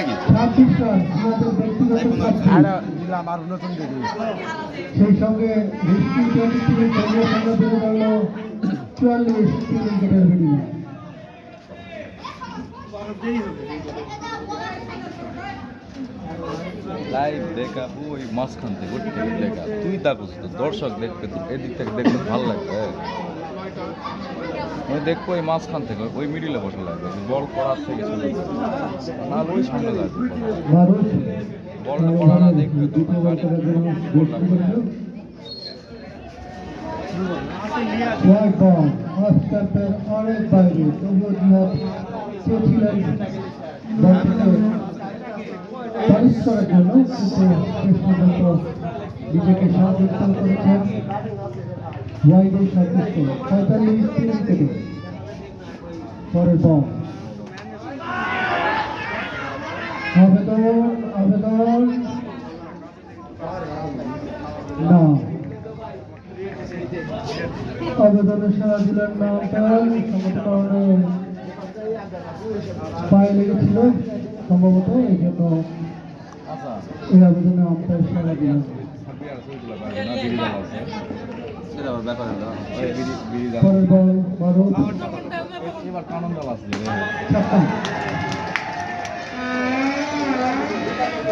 নাকি 26 রান আমাদের ব্যক্তিগত সেই সঙ্গে রিস্কি 23 দলীয় সংখ্যা বেড়ে গেল 44 3 উইকেটের বিনিময়ে। লাইভ দেখাবো ওই মাঝখান থেকে ওই থেকে দেখা তুই দেখো দর্শক দেখতে এদিক থেকে দেখতে ভালো লাগবে ওই দেখবো ওই মাঝখান থেকে ওই মিডিলে বসে লাগবে বল করার থেকে চলে না ওই সামনে লাগবে বলটা পড়া না দেখবে তো অনেক বাইরে তবুও জিহাদ চেয়েছিলেন পারিশ করার জন্য কিন্তু শেষ পর্যন্ত নিজেকে সাবধান করেছেন ওয়াইডে সন্তুষ্ট 45 3 উইকেটে। পরের বল আবেদন না আবেদনে সারা দিলেন না পায়ে লেগেছিল সম্ভবত এই জন্য এই আবেদনে আম্পায়ার সারা দিলেন। পরের বল ভারত এবার কানন্দ আসবে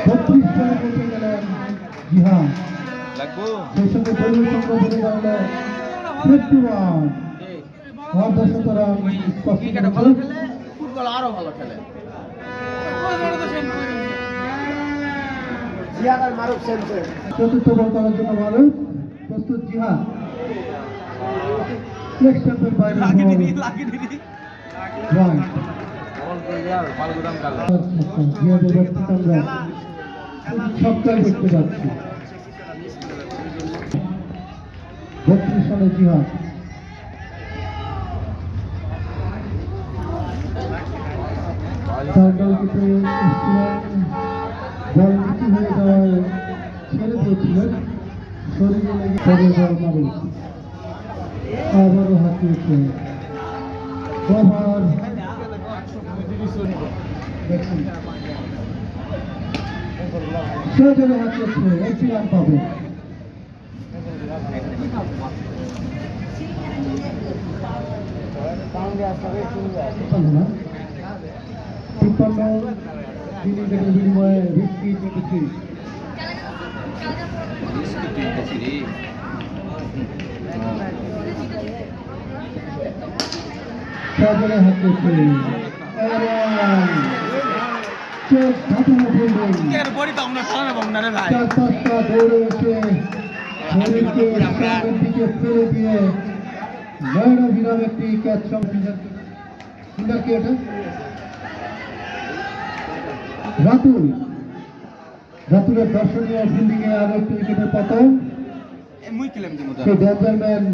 32 রানে পৌঁছে গেলেন জিহাদ লাগবো সেই সঙ্গে দলীয় সংখ্যা বেড়ে গেল 51 অর্ধশত রান ফুটবল আরো ভালো খেলে চতুর্থ বল করার জন্য ভারত প্রস্তুত জিহাদ লেগ স্টাম্পের বাইরে ছক্কা দেখতে পাচ্ছি 32 সালে জিহাদ তার দলটিতে বল নীতি হয়ে যাওয়ায় ছেড়ে দিয়েছিলেন শরীরে লেগে শরীর বল মারে আবারও হাতিয়েছে ওভার সজলে হাতিয়েছে 80 রান পাবে। তিপ্পান্ন উইকেটের বিনিময়ে রিস্কি 23 সজলে হাতিয়েছে দৌড়ে এসে শরীরকে সামনের দিকে ফেলে দিয়ে নয়নাভিরাম একটি ক্যাচ ফিল্ডার কি এটা রাতুলের দর্শনীয় ফিল্ডিংয়ে আরো একটি উইকেটের পতন। সেই ডেঞ্জারম্যান